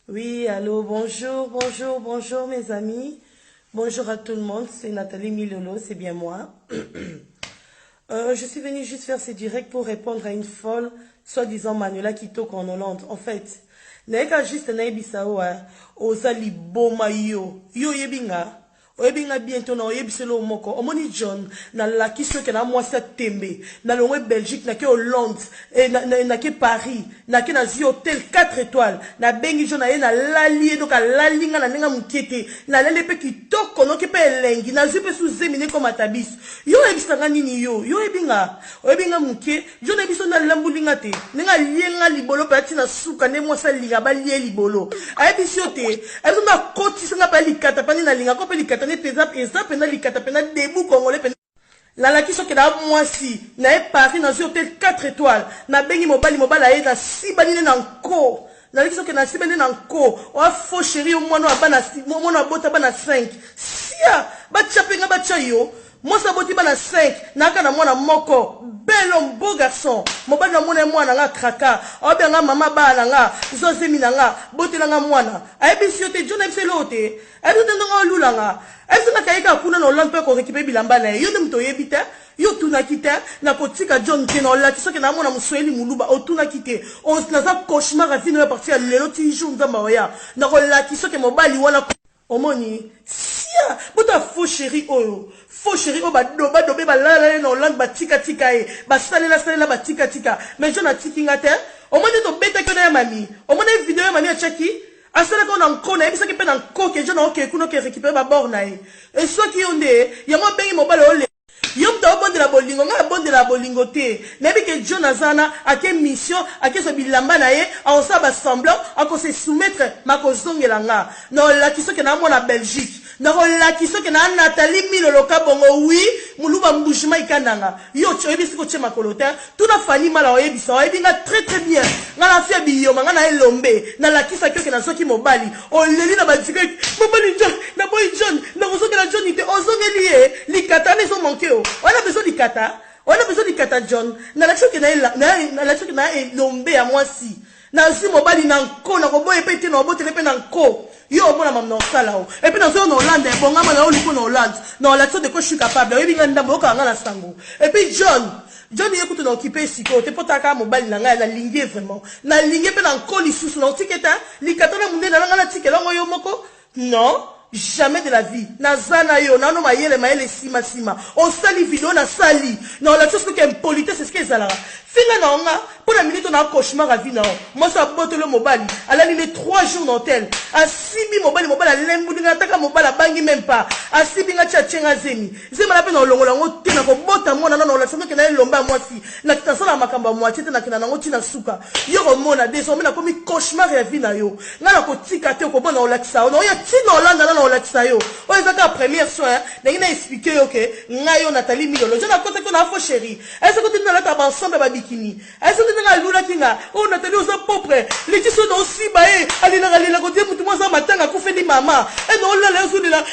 Oui, allô, bonjour, bonjour, bonjour mes amis. Bonjour à tout le monde, c'est Nathalie Milolo, c'est bien moi. Je suis venue juste faire ce direct pour répondre à une folle, soi-disant Manuela Kitoko en Hollande. En fait, n'est-ce juste naibisao, osali boma yo yebinga. Oyebinga bientôt na oyebiselo moko omoni John na la kiso ke na mwasa tembe na longwe Belgique na ke Hollande na ke Paris na ke na zi hôtel 4 étoiles na bengi John na ye na lali donc lalinga na nenga mukete na lele pe kitoko no ke pe elengi na zi pe suzemine comme atabis yo ebisanga nini yo ebinga oyebinga muke John ebiso na lambulinga te nenga lienga libolo pa tina suka ne mwasa linga ba lie libolo ayebisio te ezo na koti sanga pa likata pa ni na linga ko pe likata exemple na likata pena debout congolais pena la la kiso ke na mwasi na e Paris na hôtel 4 étoiles na bengi mobali aye na sibani na nko na la kiso ke na sibani na nko o faux chéri o mwana abana mwana bota bana 5 sia ba chapenga ba chayo moi ça boti bana 5 naka na mwana moko bel homme beau garçon mobali na mwana nga kraka obenga mama bana nga zozemi na nga boti na nga mwana ayebisio te jona ebiselote ayebisio nga olula nga ayebisio kaika kuna na Hollande pe ko récupérer bilamba na yo ndem to yebita yo tuna kite na kotika John Keno la tisoke na mwana musweli muluba otuna kite on naza cauchemar à vino partir lelo ti jour nzamba oya na ko la tisoke mobali wana omoni sia bota faux chéri oyo badobe balala na Hollande batika e basalela batika mais je na tikinga te omoni to beta ko na mami omoni vidéo ya mami a cheki asala ko na nkona ebisa ki pe na nkoke je na oke kuno ke récupérer ba bord na e et soit ki onde ya mo bengi mobali ole yo mta obonde la bolingo nga bonde la bolingo te nebi ke John Azana ake mission ake so bilamba na ye a osa ba semblant ako se soumettre makozongela nga no la kiso ke na mona Belgique na la kiso ke na Nathalie Milolo kabongo oui muluba mbushima ikandanga yo cho ebisi ko chema kolota tout na fani mala oyebisa oyebinga très bien nga na fia biyoma nga na elombe na la kisa ke na soki mobali o leli na ba direct mobali John na boy John na kozongela John ite ozongeli e likata ne so manke o on a besoin de kata John na la choke na elombe ya mwasi na si mobali na nko na koboye pete na obotele pe na nko yo mona mam na sala o et puis na zo na Hollande bonga ma na oliko na Hollande na la so de ko je suis capable oyebi nga ndambo ka nga na sango et puis John yekutu na occupé siko te potaka mobali na nga na lingi vraiment na lingi pe na nko lisusu na otiketa likata na munde na nga na tikela ngoyo moko non. Jamais de la vie. Nazana yo, nano maele sima. On sali vidéo na sali. Non, la chose que impolite, c'est ce que ça là. Finga na onga, pour la minute on a un cauchemar à vie na. Moi ça botte le mobile. Elle a les 3 jours d'hôtel. A sibi mobile a lembudinga taka mobile bangi même pas. A sibi nga tchatchenga zemi. Zema la pe na longo lango te na ko bota mona na la songa ke na lomba moi si. Na kitasala makamba moi tete na kina nango tina suka. Yo mona désormais na komi cauchemar à vie na yo. Na na ko tika te ko bona olakisa. On ya tina Hollande na olakisa yo. O ezaka première soin, na ina expliquer yo ke nga yo Nathalie Milolo. Je na côté ko na faux chéri. Est-ce que tu na la ta ensemble ba bikini. Est-ce que tu na lula kinga. O Nathalie oza propre. Les tiso na aussi bae. Alila ko te mutu mo za matanga ku feli mama. E no la la zo de la.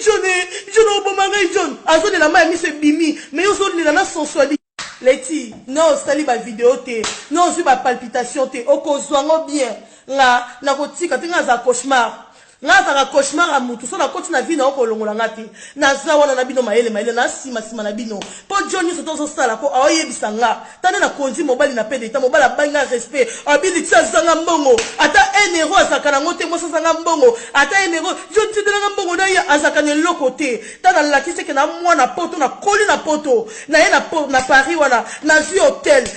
John obomanga John. Azo de la ma mi se bimi. Mais yo zo de la na sensualité. Leti, non, sali ba vidéo te. Non, zu ba palpitation te. Oko zwango bien. Nga na ko tika tinga za cauchemar. Nga za cauchemar a mutu so na koti na vie na oko longola ngati na za wana na bino maele na sima na bino po John so to so sala ko aoyebisa nga tane na konzi mobali na pede ta mobali banga respect abili tsa zanga mbongo ata 1 euro azaka na ngote mo zanga mbongo ata 1 euro John tidela nga mbongo na ya azaka ne lokote tana la kiseke na mwana poto na koli na poto na ye na Paris wana na zi hotel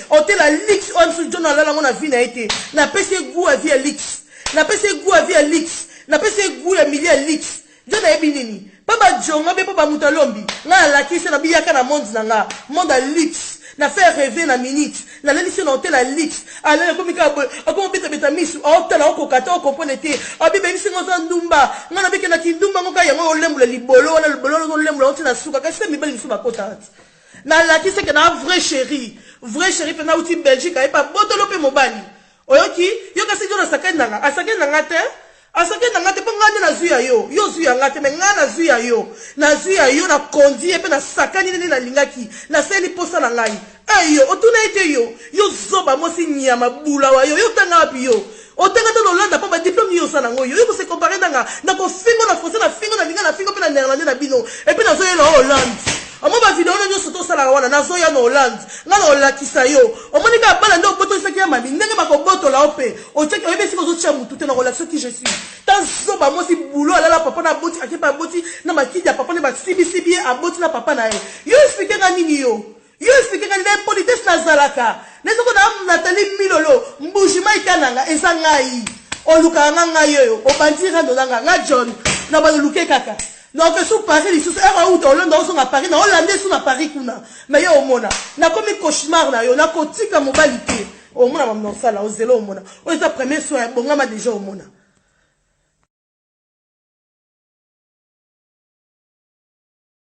a Lix on su John la ngona vie na ete na pese goût à vie à Lix na pese goût à vie à Lix na pese goût ya millier Lix John na yebi nini papa jonga be papa mutalombi nga la kise na biyaka na monde na nga monde à Lix na faire rêver na minute na lelisi na hotel à Lix ala ko mika ako beta misu hôtel ko kata ko ponete abi be nisi ngoza ndumba nga na beke na kindumba ngoka yango olembula libolo wana libolo no lembula otina suka kasi mi bali misu bakota na la kise ke na vrai chéri pe na uti Belgique ay pa botolo pe mobali oyoki yo kasi jona sakenda nga te asake na ngate ngani na zuya yo zuya ngate me ngana zuya yo na kondi epe na sakani nene na lingaki na seli posa na ngai ayo otuna ite yo zoba mosi nyama bula wa yo tanga wapi yo Otenga to Hollande pas ba diplôme yo ça nango. Yo se comparer dans fingo na français na fingo na linga na fingo pe na néerlandais na bino. Et puis na zo na Hollande. Omo ba vidéo na nyoso to sala wana na zo ya na Hollande. Nga na olakisa yo. Omoni ka bala ndo boto saki ya mami. Ndenge ba ko boto la ope. O check o be siko zo tia mutu te na relation qui je suis. Tant so ba mo si boulot ala la papa na boti ake pa boti na makidi ya papa ne ba sibi a boti na papa na ye. Yo expliquer nga nini yo. Yo expliquer nga nini politesse na zalaka. Nezo ko na Nathalie Milolo mbujima ikananga eza ngai. Oluka nga yo o bandira ndo nga John na ba luke kaka. Donc sous Paris les sous era ou Hollande on sont à Paris na Hollandais sous na Paris kuna. Mais yo omona na comme cauchemar na yo na kotika mobalité. Omona mamno sala o zelo omona. O eza premier soin bonga ma déjà omona.